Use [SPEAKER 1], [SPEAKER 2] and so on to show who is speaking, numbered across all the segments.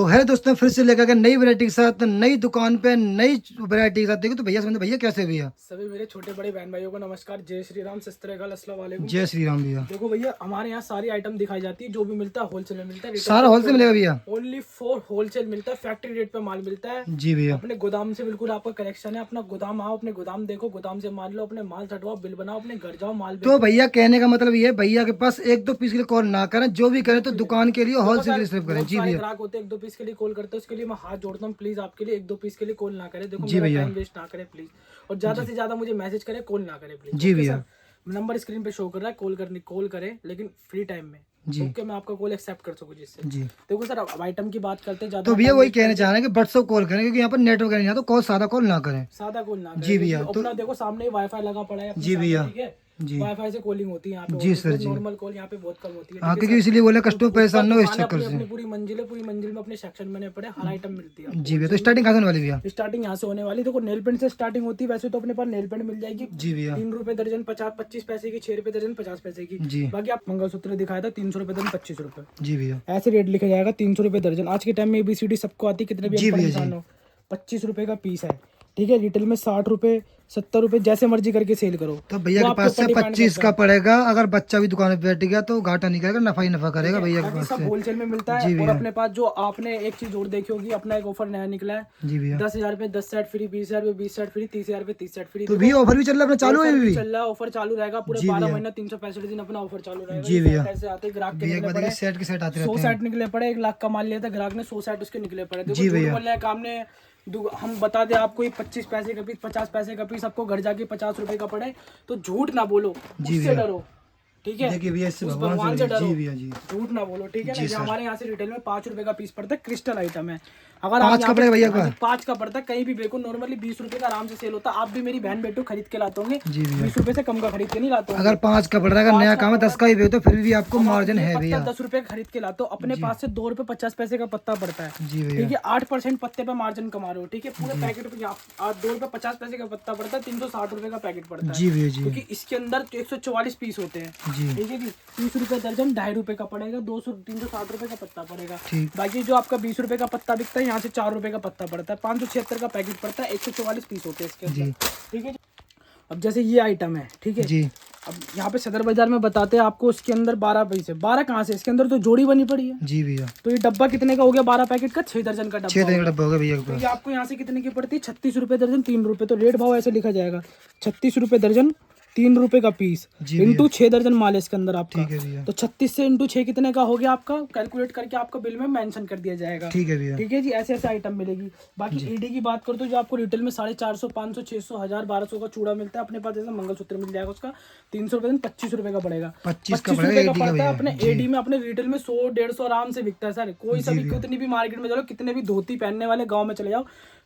[SPEAKER 1] है दोस्तों, फिर से लेकर के नई वैरायटी के साथ नई दुकान पे नई वैरायटी के साथ। देखो तो भैया समझे, भैया कैसे भैया?
[SPEAKER 2] सभी मेरे छोटे बड़े बहन भाइयों को नमस्कार। जय श्री राम, सस्त्रकाल, अस्सलाम वालेकुम।
[SPEAKER 1] जय श्री राम भैया।
[SPEAKER 2] देखो भैया, हमारे यहाँ सारी आइटम दिखाई जाती है। जो भी मिलता है होलसेल में मिलता है।
[SPEAKER 1] सारा होलसेल मिलेगा भैया?
[SPEAKER 2] ओनली फॉर होलसेल मिलता है। फैक्ट्री रेट पे माल मिलता है।
[SPEAKER 1] जी भैया।
[SPEAKER 2] अपने गोदाम से बिल्कुल आपका कलेक्शन है। अपना गोदाम आओ, अपने गोदाम देखो, गोदाम से माल लो, अपने माल छटवाओ, बिल बनाओ, अपने घर जाओ, माल
[SPEAKER 1] तो भैया कहने का मतलब ये है, भैया के पास एक दो पीस के लिए कॉल ना करें, जो भी करें तो दुकान के लिए होलसेल के लिए सिर्फ करें। जी भैया।
[SPEAKER 2] ग्राहक होते हैं, एक दो पीस के लिए कॉल करते हैं, उसके लिए मैं हाथ जोड़ता हूँ। प्लीज आपके लिए एक दो पीस के लिए कॉल ना करें। देखो
[SPEAKER 1] जी
[SPEAKER 2] मेरा
[SPEAKER 1] भैया।
[SPEAKER 2] टाइम वेस्ट ना करें प्लीज, और ज्यादा से ज्यादा मुझे मैसेज करें, कॉल ना करें प्लीज।
[SPEAKER 1] जी भैया।
[SPEAKER 2] नंबर स्क्रीन पे शो कर रहा है, कॉल करें लेकिन फ्री टाइम में।
[SPEAKER 1] जी।
[SPEAKER 2] ओके, मैं आपका कॉल एक्सेप्ट कर सकूँ जिससे।
[SPEAKER 1] जी।
[SPEAKER 2] देखो सर, अब आइटम की बात करते हैं।
[SPEAKER 1] तो
[SPEAKER 2] ज्यादा
[SPEAKER 1] भैया वही कहना चाह रहे हैं कि व्हाट्सअप कॉल करें, क्योंकि यहाँ पर नेटवर्क नहीं आता, कॉल सादा कॉल ना करें।
[SPEAKER 2] सादा कॉल ना करें।
[SPEAKER 1] जी भैया।
[SPEAKER 2] तो अपना देखो सामने वाईफाई लगा पड़ा है अपने
[SPEAKER 1] जी
[SPEAKER 2] सामने,
[SPEAKER 1] भैया।
[SPEAKER 2] ठीक है।
[SPEAKER 1] जी।
[SPEAKER 2] वाईफाई से कॉलिंग होती है यहाँ पे।
[SPEAKER 1] जी सर जी।
[SPEAKER 2] नॉर्मल कॉल यहाँ पे बहुत कम होती है।
[SPEAKER 1] हाँ, क्योंकि इसलिए बोला कस्टमर परेशान ना हो इस चक्कर से।
[SPEAKER 2] अपनी पूरी मंजिल है, पूरी मंजिल में अपने सेक्शन बने पड़े, हर आइटम मिलती है।
[SPEAKER 1] जी भैया। तो स्टार्टिंग कहाँ से होने वाली भैया?
[SPEAKER 2] स्टार्टिंग यहाँ से होने वाली। देखो नेल पेंट से स्टार्टिंग होती है। वैसे तो अपने पास नेल पेंट मिल जाएगी।
[SPEAKER 1] जी भैया।
[SPEAKER 2] 3 रुपए दर्जन, 25 पैसे की, 6 रुपए दर्जन, 50 पैसे की।
[SPEAKER 1] जी।
[SPEAKER 2] बाकी आप मंगलसूत्र दिखाया था 300 रुपए दर्जन, 25 रुपए।
[SPEAKER 1] जी भैया।
[SPEAKER 2] ऐसे रेट लिखा जाएगा 300 रुपए दर्जन। आज के टाइम में ABCD सबको आती, कितने भी
[SPEAKER 1] जी
[SPEAKER 2] अनपढ़
[SPEAKER 1] भैया।
[SPEAKER 2] इंसान
[SPEAKER 1] जी।
[SPEAKER 2] हो। 25 रुपए का पीस है, ठीक है। रिटेल में 60 रुपए, 70 रुपए, जैसे मर्जी करके सेल करो।
[SPEAKER 1] तो भैया के पास से 25 का पड़ेगा। अगर बच्चा भी दुकान पे बैठ गया तो घाटा नहीं करेगा, नफा ही नफा करेगा भैया के पास
[SPEAKER 2] सब
[SPEAKER 1] से।
[SPEAKER 2] होलसेल में मिलता है।
[SPEAKER 1] जी
[SPEAKER 2] और
[SPEAKER 1] भैया।
[SPEAKER 2] अपने पास जो आपने एक चीज और देखी होगी, अपना एक ऑफर नया निकला है।
[SPEAKER 1] जी भैया।
[SPEAKER 2] 10,000 पे 10 सेट फ्री, 20,000 पे 20 सेट फ्री, 30,000 पे 30 सेट फ्री।
[SPEAKER 1] तो भैया ऑफर भी चल रहा है अपना, चालू है भी?
[SPEAKER 2] चल रहा है, ऑफर चालू रहेगा पूरे
[SPEAKER 1] जी
[SPEAKER 2] 12
[SPEAKER 1] भैया।
[SPEAKER 2] महीना, 365 दिन अपना ऑफर चालू रहेगा।
[SPEAKER 1] जी भैया।
[SPEAKER 2] कैसे आते ग्राहक के
[SPEAKER 1] भैया
[SPEAKER 2] निकले
[SPEAKER 1] के
[SPEAKER 2] पड़े,
[SPEAKER 1] बाद सेट के सेट आते
[SPEAKER 2] 100
[SPEAKER 1] रहते हैं।
[SPEAKER 2] सेट निकले पड़े। 1 लाख का माल लिया था ग्राहक ने, 100 सेट उसके निकले पड़े। देखो
[SPEAKER 1] जी
[SPEAKER 2] झूठ
[SPEAKER 1] भैया।
[SPEAKER 2] बोलने का काम ने। हम बता दे आपको ये 25 पैसे का पीस, 50 पैसे का पीस आपको घर जाके 50 रुपए का पड़े, तो झूठ ना बोलो, उससे डरो, ठीक है।
[SPEAKER 1] देखिए भैया, इससे
[SPEAKER 2] उस
[SPEAKER 1] भगवान से डरो। जी भैया। जी।
[SPEAKER 2] झूठ ना बोलो, ठीक है ना।
[SPEAKER 1] जी
[SPEAKER 2] ये
[SPEAKER 1] सर।
[SPEAKER 2] हमारे यहाँ से रिटेल में 5 रुपए का पीस पड़ता है। क्रिस्टल आइटम है। अगर
[SPEAKER 1] 5 का पड़ेगा भैया का?
[SPEAKER 2] 5 का पड़ता है। कहीं भी बेचो नॉर्मली 20 रुपए का आराम से सेल होता है। आप भी मेरी बहन बेटो खरीद के लाते होंगे।
[SPEAKER 1] जी भैया।
[SPEAKER 2] 20 रुपए से कम का खरीद के नहीं लाते होंगे।
[SPEAKER 1] अगर 5 का पड़ रहा है, अगर नया काम है 10 का ही बेचो, फिर भी आपको मार्जिन है भैया।
[SPEAKER 2] 10 रुपए खरीद के लाते हो, अपने पास से 2 रुपए 50 पैसे का पत्ता पड़ता है,
[SPEAKER 1] जी भैया।
[SPEAKER 2] ठीक है। 8% पत्ते पे मार्जिन कमा रहे हो, ठीक है। पूरे पैकेट पे 2 रुपए 50 पैसे का पत्ता पड़ता है, 360 रुपए का पैकेट पड़ता है।
[SPEAKER 1] जी भैया। जी।
[SPEAKER 2] क्योंकि इसके अंदर 144 पीस होते हैं,
[SPEAKER 1] जी।
[SPEAKER 2] ठीक है जी। 30 रुपए दर्जन, 2.5 रुपए का पड़ेगा, 360 रुपए का पत्ता पड़ेगा।
[SPEAKER 1] ठीक।
[SPEAKER 2] बाकी जो आपका 20 रुपए का पत्ता बिकता है, यहाँ से 4 रुपए का पत्ता पड़ता है। 576 का पैकेट पड़ता है, 144 पीस होते हैं इसके अंदर, ठीक है। अब जैसे ये आइटम है, ठीक है
[SPEAKER 1] जी।
[SPEAKER 2] अब यहाँ पे सदर बाजार में बताते हैं आपको, इसके अंदर 12 पीस है। 12 कहाँ से? इसके अंदर तो जोड़ी बनी पड़ी है।
[SPEAKER 1] जी भैया।
[SPEAKER 2] तो ये डब्बा कितने का हो गया? 12 पैकेट का 6 दर्जन का
[SPEAKER 1] 6
[SPEAKER 2] डब्बा।
[SPEAKER 1] का डब्बा होगा भैया के
[SPEAKER 2] तो
[SPEAKER 1] पास।
[SPEAKER 2] ये आपको यहाँ से कितने की पड़ती है? 36 रुपए दर्जन, 3 रुपए। तो रेट भाव ऐसे लिखा जाएगा, 36 रुपए दर्जन, 3 रुपए का पीस, इंटू 6 दर्जन माल है इसके अंदर आपका।
[SPEAKER 1] ठीक है भैया।
[SPEAKER 2] तो 36 से इंटू 6 कितने का हो गया आपका? कैलकुलेट करके आपका बिल में मेंशन कर दिया जाएगा,
[SPEAKER 1] ठीक है भैया।
[SPEAKER 2] ठीक है जी। ऐसे ऐसे आइटम मिलेगी। बाकी ईडी की बात करो तो जो आपको रिटेल में 450, 500, 600, 1000, 1200 का चूड़ा मिलता है, अपने पास जैसे मंगलसूत्र मिल जाएगा उसका 300 रुपए, 25 रुपए का पड़ेगा।
[SPEAKER 1] 25 का
[SPEAKER 2] रुपए का
[SPEAKER 1] पड़ेगा
[SPEAKER 2] पड़ता है। अपने एडी में, अपने रिटेल में 100, 150 आराम से बिकता है सर। कोई सभी कितनी भी मार्केट में चलो, कितने भी धोती पहनने वाले गाँव में चले जाओ,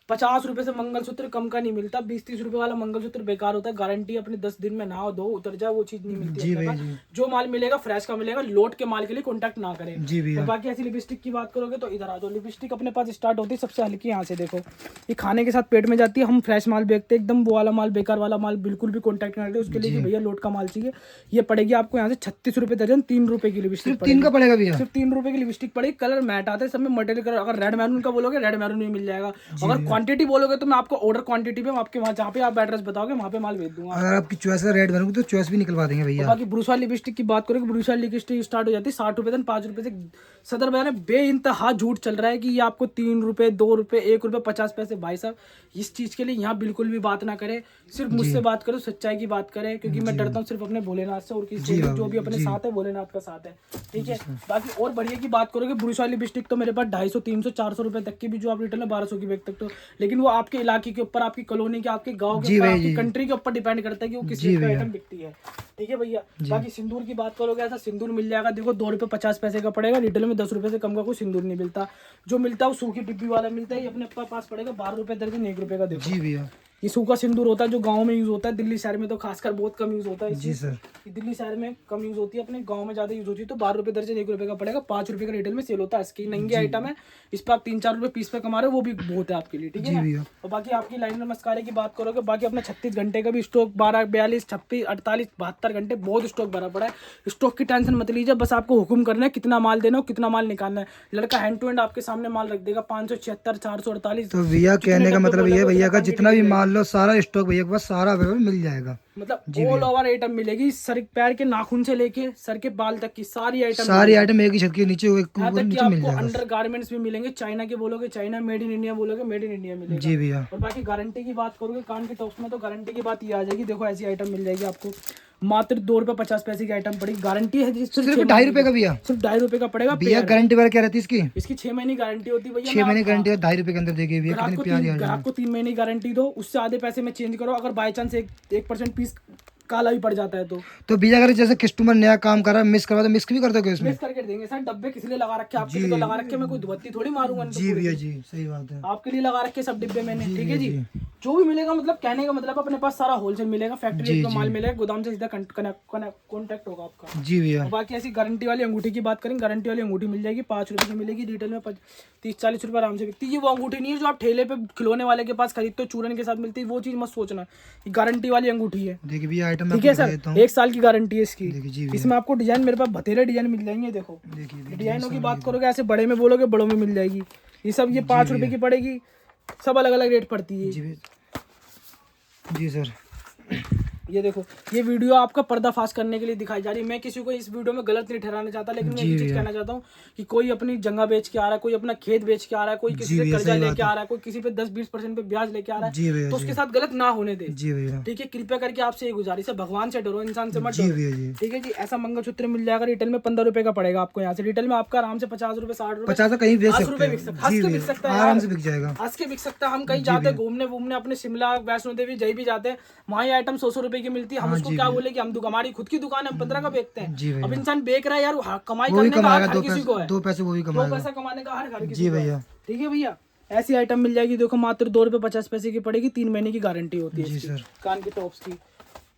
[SPEAKER 2] 50 रुपए से मंगलसूत्र कम का नहीं मिलता। 20-30 रुपए वाला मंगलसूत्र बेकार होता है। गारंटी अपने 10 दिन में नहा धो उतर जाए, वो चीज नहीं मिलती है। जो माल मिलेगा फ्रेश का मिलेगा। लोट के माल के लिए कॉन्टैक्ट ना करें।
[SPEAKER 1] जी भैया।
[SPEAKER 2] और बाकी ऐसी लिपस्टिक की बात करोगे तो इधर आ जाओ। लिपस्टिक अपने पास स्टार्ट होती है सबसे हल्की, यहाँ से देखो, ये खाने के साथ पेट में जाती है। हम फ्रेश माल बेचते हैं, एकदम वो वाला माल, बेकार वाला माल बिल्कुल भी कॉन्टैक्ट ना करें उसके लिए कि भैया लोट का माल चाहिए। ये पड़ेगी आपको यहाँ से 36 रुपए दर्जन, 3 रुपए की लिपस्टिक।
[SPEAKER 1] 3 का पड़ेगा भैया?
[SPEAKER 2] सिर्फ 3 रुपए की लिपस्टिक पड़ेगी। कलर मैट आता है सब में, मटेरियल कलर। अगर रेड मैरून का बोलोगे, रेड मैरून भी मिल जाएगा। अगर क्वांटिटी बोलोगे तो मैं आपको ऑर्डर क्वांटिटी पे आपके वहाँ जहाँ पे आप एड्रेस बताओगे वहाँ पे माल भेज दूंगा।
[SPEAKER 1] अगर आपकी चॉइस है रेड बनूंगी तो चॉइस भी निकलवा देंगे भैया।
[SPEAKER 2] बाकी ब्रूसा लिपस्टिक की बात करें, ब्रूसा लिपस्टिक स्टार्ट हो जाती है 60 रुपए, 5 रुपए से। सदर बाजार में बेइंतहा झूठ चल रहा है कि ये आपको 3 रुपए, 2 रुपए, 1 रुपए 50 पैसे। भाई साहब, इस चीज के लिए यहाँ बिल्कुल भी बात ना करें। सिर्फ मुझसे बात करो, सच्चाई की बात करें, क्योंकि मैं डरता हूँ सिर्फ अपने भोलेनाथ से। और किसी जो भी अपने साथ है, भोलेनाथ का साथ है, ठीक है। बाकी और बढ़िया की बात करोगे, ब्रूसा लिपस्टिक तो मेरे पास 250, 300, 400 रुपए तक की भी, जो आप रिटेल में 1200 की बेच सकते हो। लेकिन वो आपके इलाके के ऊपर, आपकी कॉलोनी के, आपके गांव के ऊपर, आपकी कंट्री के ऊपर डिपेंड करता है कि वो किस रेट पे आइटम बिकती है, ठीक है भैया। बाकी सिंदूर की बात करोगे, ऐसा सिंदूर मिल जाएगा। देखो 2 रुपए 50 पैसे का पड़ेगा। रिटेल में 10 रुपए से कम का कोई सिंदूर नहीं मिलता। जो मिलता है वो सूखी डिब्बी वाला मिलता है। ये अपने पास पड़ेगा 12 रुपए दर्जन, 1 रुपए का। देखो
[SPEAKER 1] जी भैया।
[SPEAKER 2] ये सूखा सिंदूर होता है जो गांव में यूज होता है, दिल्ली शहर में तो खासकर बहुत कम यूज होता है।
[SPEAKER 1] जी सर।
[SPEAKER 2] ये दिल्ली शहर में कम यूज होती है, अपने गांव में ज्यादा यूज होती है। तो 12 रुपए दर्जन, 1 रुपए का पड़ेगा, 5 रुपए का रिटेल में सेल होता है। इसकी महंगी आइटम है, इस पर आप 3-4 रुपए पीस पे कमा रहे हो, वो भी बहुत है आपके लिए, ठीक है ना। और बाकी आपकी लाइनर मस्कारे की बात करोगे, बाकी अपना 36 घंटे का भी स्टॉक, 12, 42, 26, 48, 72 घंटे बहुत स्टॉक भरा पड़ा है। स्टॉक की टेंशन मत लीजिए, बस आपको हुक्म करना है कितना माल देना हो, कितना माल निकालना है। लड़का हैंड टू हैंड आपके सामने माल रख देगा। 576, 448।
[SPEAKER 1] तो भैया कहने का मतलब ये भैया का जितना भी माल लो सारा स्टॉक भैया के पास सारा अवेलेबल मिल जाएगा।
[SPEAKER 2] मतलब ऑल ओवर आइटम मिलेगी, सर पैर के नाखून से लेके सर के बाल तक की सारी आइटम
[SPEAKER 1] एक ही छत के नीचे
[SPEAKER 2] यहाँ तक कि आपको अंडर गारमेंट्स भी मिलेंगे। चाइना के बोलोगे चाइना, मेड इन इंडिया बोलोगे मेड इन इंडिया मिलेगा।
[SPEAKER 1] जी भैया।
[SPEAKER 2] और बाकी गारंटी की बात करोगे कान के टॉप्स में, तो गारंटी की बात ये आ जाएगी। देखो ऐसी आइटम मिल जाएगी आपको मात्र 2 रुपए 50 पैसे की आइटम पड़ेगी। गारंटी है
[SPEAKER 1] सिर्फ 2.5 रुपए का भैया,
[SPEAKER 2] सिर्फ 2.5 रुपए का पड़ेगा
[SPEAKER 1] भैया। गारंटी वगैरह क्या रहती है इसकी?
[SPEAKER 2] इसकी 6 महीने गारंटी होती है भैया।
[SPEAKER 1] 6 महीने गारंटी है, 2.5 रुपए के अंदर देखिए भैया कितनी प्यारी आइटम है।
[SPEAKER 2] आपको 3 महीने गारंटी दो, उससे आधे पैसे में चेंज करो। अगर बाय चांस 1% पीस काला भी पड़ जाता है तो
[SPEAKER 1] भैया अगर जैसे कस्टमर नया काम कर रहा है, मिस करवा तो मिस भी कर दोगे उसमें?
[SPEAKER 2] मिस करके देंगे सर। डब्बे किस लिए लगा रखे आपके लिए? तो लगा रखे, मैं कोई धुबत्ती थोड़ी मारूंगा।
[SPEAKER 1] जी भैया जी, सही बात है।
[SPEAKER 2] आपके लिए लगा रखे सब डिब्बे मैंने, ठीक है जी। जो भी मिलेगा, मतलब कहने का मतलब अपने पास सारा होलसेल मिलेगा, फैक्ट्री रेट का माल मिलेगा, गोदाम से सीधा कॉन्टेक्ट होगा आपका।
[SPEAKER 1] जी भैया।
[SPEAKER 2] बाकी ऐसी गारंटी वाली अंगूठी की बात करें, गारंटी वाली अंगूठी मिल जाएगी 5 रुपए की मिलेगी। रिटेल में 30-40 रुपए आराम से बिकती है। ये वो अंगूठी नहीं है जो आप ठेले पे खिलौने वाले के पास खरीदते हो, चूरन के साथ मिलती है, वो चीज मत सोचना। ये गारंटी वाली अंगूठी है।
[SPEAKER 1] देखिए भैया आइटम
[SPEAKER 2] ठीक है सर, 1 साल की गारंटी है इसकी। इसमें आपको डिजाइन, मेरे पास बतेरे डिजाइन मिल जाएंगे। देखो डिजाइनों की बात करोगे, ऐसे बड़े में बोलोगे बड़ों में मिल जाएगी। ये सब, ये 5 रुपए की पड़ेगी, सब अलग अलग रेट पड़ती है।
[SPEAKER 1] जी सर।
[SPEAKER 2] ये देखो, ये वीडियो आपका पर्दाफाश करने के लिए दिखाई जा रही है। मैं किसी को इस वीडियो में गलत नहीं ठहराना चाहता, लेकिन मैं ये चीज कहना चाहता हूँ कि कोई अपनी जगह बेच के आ रहा है, कोई अपना खेत बेच के आ रहा है, कोई किसी से कर्जा लेके आ रहा है, कोई किसी पे 10-20% पे ब्याज लेके आ रहा है, तो उसके साथ गलत ना होने दे। ठीक है, कृपया करके आपसे ये गुजारिश है, भगवान से डरो, इंसान से मत डरो। ठीक है जी। ऐसा मंगलसूत्र मिल जाएगा रिटेल में 15 रुपए का पड़ेगा आपको। यहाँ से रिटेल में आपका आराम से 50 रुपए, 60 रुपए,
[SPEAKER 1] 50 कहीं बेच सकते
[SPEAKER 2] रुपए बिक सकता है,
[SPEAKER 1] आराम से बिक जाएगा।
[SPEAKER 2] हंस के बिक सकता है। हम कहीं जाते हैं घूमने अपने शिमला, वैष्णो देवी, जहीं भी जाते हैं, वहाँ ये आइटम 100 रुपए की मिलती है। हम उसको क्या बोले कि हम हमारी खुद की दुकान है, 15 का बेचते हैं। अब इंसान बेच रहा है यार, कमाई करने का हर किसी को है,
[SPEAKER 1] 2 पैसे वो भी कमाएगा,
[SPEAKER 2] 2 पैसा कमाने का हर घर किसी को है। ठीक है भैया, ऐसी आइटम मिल जाएगी। देखो मात्र 2 रुपए 50 पैसे की पड़ेगी। 3 महीने की गारंटी होती है इसकी, कान के टॉप्स की।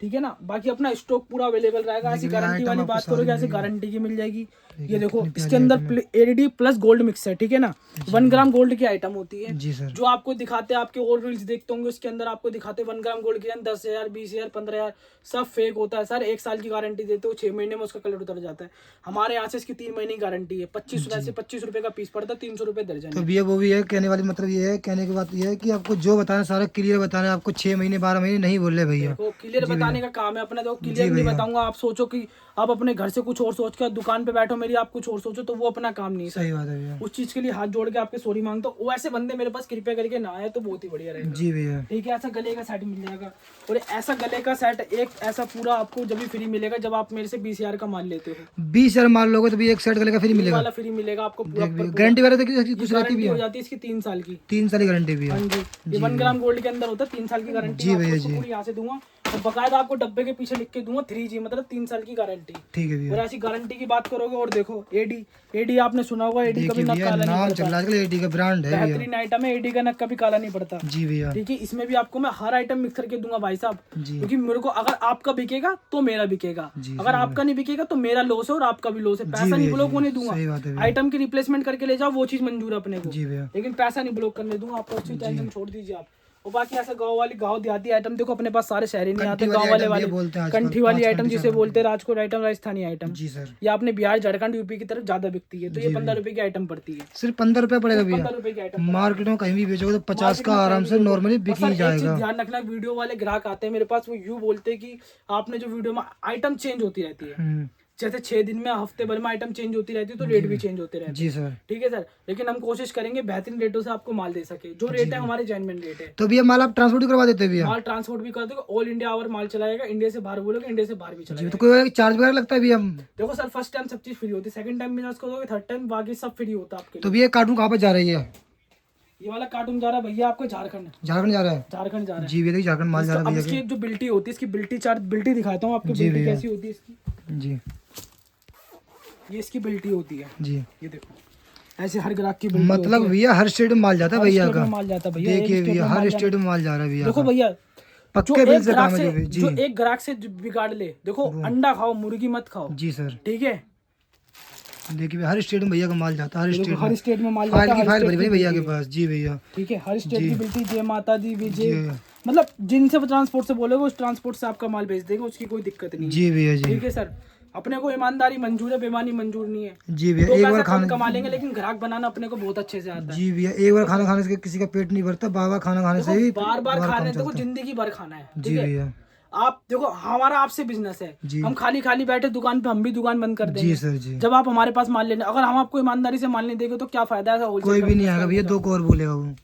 [SPEAKER 2] ठीक है ना। बाकी अपना स्टॉक पूरा अवेलेबल रहेगा। ऐसी गारंटी वाली बात करोगे, ऐसी गारंटी की मिल जाएगी। ये देखो, इसके अंदर एलईडी प्लस गोल्ड मिक्स है, ठीक है ना। 1 ग्राम गोल्ड की आइटम होती है
[SPEAKER 1] जी सर।
[SPEAKER 2] जो आपको दिखाते हैं, आपके और रील्स देखते होंगे, उसके अंदर आपको दिखाते हैं 1 ग्राम गोल्ड के अंदर 10,000, 20,000, 15,000 सब फेक होता है सर। 1 साल की गारंटी देते हो, 6 महीने में उसका कलर उतर जाता है। हमारे यहाँ से इसकी 3 महीने की गारंटी है। 25 रुपए का पीस पड़ता है, 300 रुपए दर्जन।
[SPEAKER 1] तो भैया वो भी है, कहने वाली मतलब ये है, कहने की बात ये है कि आपको जो बताना सारा क्लियर बताना है। आपको 6 महीने 12 महीने नहीं बोल रहे भैया,
[SPEAKER 2] क्लियर बताने का काम है अपना। तो क्लियर नहीं बताऊंगा, आप सोचो कि आप अपने घर से कुछ और सोच कर दुकान पे बैठो, मेरी आप कुछ और सोचो, तो वो अपना काम नहीं है।
[SPEAKER 1] सही बात है भैया।
[SPEAKER 2] उस चीज के लिए हाथ जोड़ के आपके सॉरी मांगता हूं। वैसे बंदे मेरे पास कृपया करके ना आए तो बहुत ही बढ़िया रहेगा।
[SPEAKER 1] जी भैया।
[SPEAKER 2] ठीक है, ऐसा गले का सेट मिल जाएगा। और ऐसा गले का सेट एक ऐसा पूरा आपको जब भी फ्री मिलेगा, जब आप मेरे से 20,000 का माल लेते हो।
[SPEAKER 1] 20,000 माल लोगे तो भी एक सेट गले का फ्री मिलेगा,
[SPEAKER 2] वाला फ्री मिलेगा आपको पूरा।
[SPEAKER 1] गारंटी वगैरह कुछ रहती भी
[SPEAKER 2] हो जाती है इसकी 3 साल की।
[SPEAKER 1] 3 साल की गारंटी भी है।
[SPEAKER 2] हाँ जी, ये 1 ग्राम गोल्ड के अंदर होता है, 3 साल की गारंटी।
[SPEAKER 1] जी भैया जी।
[SPEAKER 2] यहाँ से दूंगा और बकायदा आपको डब्बे के पीछे लिख के दूंगा 3G, मतलब 3 साल की गारंटी।
[SPEAKER 1] ठीक है भैया।
[SPEAKER 2] और ऐसी गारंटी की बात करोगे, और देखो एडी आपने सुना होगा, एडी कभी नक काला नहीं
[SPEAKER 1] नाम चल रहा है एडी का ब्रांड है,
[SPEAKER 2] बेहतरीन आइटम है। एडी का नक कभी काला नहीं पड़ता।
[SPEAKER 1] जी भैया।
[SPEAKER 2] ठीक है, इसमें भी आपको मैं हर आइटम मिक्स करके दूंगा भाई साहब, क्योंकि मेरे को अगर आपका बिकेगा तो मेरा बिकेगा, अगर आपका नहीं बिकेगा तो मेरा लॉस है और आपका भी लॉस है। पैसा नहीं ब्लॉक होने दूंगा। आइटम की रिप्लेसमेंट करके ले जाओ, वो चीज मंजूर है अपने को, लेकिन पैसा नहीं ब्लॉक करने दूंगा आपको। उसकी टेंशन छोड़ दीजिए आप। और बाकी ऐसा गाँव देहाती आइटम देखो अपने पास सारे शहरी नहीं आते, गाँव वाले कंठी वाली आइटम जिसे बोलते हैं, राजकोट आइटम, राजस्थानी आइटम।
[SPEAKER 1] जी सर।
[SPEAKER 2] ये आपने बिहार, झारखंड, यूपी की तरफ ज्यादा बिकती है, तो ये 15 रुपए की आइटम पड़ती है।
[SPEAKER 1] सिर्फ 15 रुपए पड़ेगा भैया।
[SPEAKER 2] 15 रुपए की आइटम।
[SPEAKER 1] मार्केट में कहीं भी बेचोगे तो 50 का आराम से नॉर्मली बिक ही जाएगा।
[SPEAKER 2] ध्यान रखना, वीडियो वाले ग्राहक आते हैं मेरे पास, वो यूं बोलते हैं कि आपने जो वीडियो में आइटम चेंज होती रहती है, जैसे 6 दिन में, हफ्ते भर में आइटम चेंज होती रहती है, तो रेट भी चेंज होते रहते हैं।
[SPEAKER 1] जी सर।
[SPEAKER 2] ठीक है सर, लेकिन हम कोशिश करेंगे बेहतरीन रेटों से आपको माल दे सके। जो रेट है हमारे जेन्युइन रेट है।
[SPEAKER 1] तो भैया माल आप ट्रांसपोर्ट भी करवा देते हैं भैया?
[SPEAKER 2] माल ट्रांसपोर्ट भी कर दोगे, ऑल इंडिया आवर माल चलाएगा। इंडिया से बाहर बोलोगे, इंडिया से बाहर भी चलाएगा।
[SPEAKER 1] तो कोई चार्ज वगैरह लगता है भैया?
[SPEAKER 2] देखो सर, फर्स्ट टाइम सब चीज फ्री होती है, सेकंड टाइम बिजनेस करोगे, थर्ड टाइम बाकी सब फ्री होता है आपके लिए।
[SPEAKER 1] तो भैया कार्टून कहाँ पर जा रही है?
[SPEAKER 2] ये वाला कार्टून जा रहा है भैया आपको झारखंड।
[SPEAKER 1] झारखंड जा रहा है?
[SPEAKER 2] झारखंड जा रहा है
[SPEAKER 1] जी भैया, झारखंड माल जा रहा है।
[SPEAKER 2] इसकी जो बिल्टी होती है, इसकी बिल्टी चार्ज, बिल्टी दिखाता हूँ आपको, बिल्टी कैसी होती है इसकी।
[SPEAKER 1] जी,
[SPEAKER 2] ये इसकी बिल्टी होती है
[SPEAKER 1] जी।
[SPEAKER 2] ये देखो, ऐसे हर ग्राहक की बिल्टी
[SPEAKER 1] मतलब
[SPEAKER 2] होती है।
[SPEAKER 1] भैया हर स्टेट में माल जाता है
[SPEAKER 2] हर
[SPEAKER 1] भैया
[SPEAKER 2] स्टेट
[SPEAKER 1] का।
[SPEAKER 2] में माल जाता है भैया, एक
[SPEAKER 1] देखिए
[SPEAKER 2] स्टेट
[SPEAKER 1] भैया
[SPEAKER 2] में
[SPEAKER 1] हर
[SPEAKER 2] माल
[SPEAKER 1] स्टेट में माल जा रहा है भैया
[SPEAKER 2] देखो
[SPEAKER 1] का।
[SPEAKER 2] भैया,
[SPEAKER 1] पक्के बिल से काम है जो
[SPEAKER 2] जो
[SPEAKER 1] जी
[SPEAKER 2] एक ग्राहक से जो बिगाड़ ले, देखो अंडा खाओ मुर्गी मत खाओ,
[SPEAKER 1] जी सर।
[SPEAKER 2] ठीक है।
[SPEAKER 1] देखिए भैया हर स्टेट में भैया का माल जाता है, हर
[SPEAKER 2] देखो
[SPEAKER 1] स्टेट
[SPEAKER 2] हर
[SPEAKER 1] में।
[SPEAKER 2] स्टेट में माल
[SPEAKER 1] फाइल
[SPEAKER 2] जाता
[SPEAKER 1] की
[SPEAKER 2] है, हर
[SPEAKER 1] फाइल
[SPEAKER 2] स्टेट
[SPEAKER 1] भरी
[SPEAKER 2] की
[SPEAKER 1] भरी भैया के
[SPEAKER 2] बिल्टी है,
[SPEAKER 1] पास जी भैया।
[SPEAKER 2] ठीक है। हर स्टेट
[SPEAKER 1] जी।
[SPEAKER 2] की बिल्टी, जय माता दी विजय,
[SPEAKER 1] जी
[SPEAKER 2] मतलब जिनसे ट्रांसपोर्ट से बोलोगे उस ट्रांसपोर्ट से आपका माल भेज देगा, उसकी कोई दिक्कत नहीं है,
[SPEAKER 1] जी भैया जी।
[SPEAKER 2] ठीक है सर। अपने को ईमानदारी मंजूर है, बेईमानी मंजूर नहीं है।
[SPEAKER 1] जी भैया
[SPEAKER 2] दो
[SPEAKER 1] एक
[SPEAKER 2] पैसा
[SPEAKER 1] बार
[SPEAKER 2] कम
[SPEAKER 1] खाना
[SPEAKER 2] कमा लेंगे लेकिन ग्राहक बनाना अपने को बहुत अच्छे से आता है।
[SPEAKER 1] जी भैया एक बार खाना खाने से किसी का पेट नहीं भरता, बार बार खाना खाने से ही
[SPEAKER 2] देखो बार बार
[SPEAKER 1] हमारा
[SPEAKER 2] खाने,
[SPEAKER 1] काम
[SPEAKER 2] देखो
[SPEAKER 1] चलता है।
[SPEAKER 2] जिंदगी भर खाना है, ठीक
[SPEAKER 1] जी
[SPEAKER 2] है।
[SPEAKER 1] भैया
[SPEAKER 2] आप देखो हमारा आपसे बिजनेस है,
[SPEAKER 1] जी।
[SPEAKER 2] हम खाली खाली बैठे दुकान पे, हम भी दुकान बंद कर
[SPEAKER 1] जी
[SPEAKER 2] देंगे
[SPEAKER 1] सर जी।
[SPEAKER 2] जब आप हमारे पास माल लेने, अगर हम आपको ईमानदारी से माल नहीं देंगे तो क्या फायदा है ऐसा होलसेल
[SPEAKER 1] कोई
[SPEAKER 2] का
[SPEAKER 1] भी नहीं
[SPEAKER 2] बिजनेस
[SPEAKER 1] आएगा भैया,
[SPEAKER 2] करने
[SPEAKER 1] दो को और बोलेगा वो।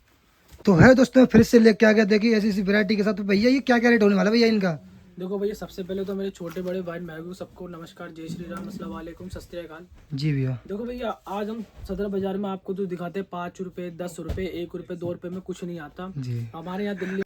[SPEAKER 1] तो है दोस्तों फिर से लेके आ गया, देखिए ऐसी ऐसी वैरायटी के साथ। तो भैया ये क्या क्या रेट होने वाला है भैया इनका?
[SPEAKER 2] देखो भैया सबसे पहले तो मेरे छोटे बड़े भाई महबूब सबको नमस्कार, जय श्री राम, अस्सलाम वालेकुम, सत श्री अकाल।
[SPEAKER 1] जी भैया
[SPEAKER 2] देखो भैया आज हम सदर बाजार में आपको जो दिखाते हैं 5 रुपए 10 रुपए 1 रुपए 2 रुपए में कुछ नहीं आता।
[SPEAKER 1] जी।
[SPEAKER 2] हमारे यहाँ दिल्ली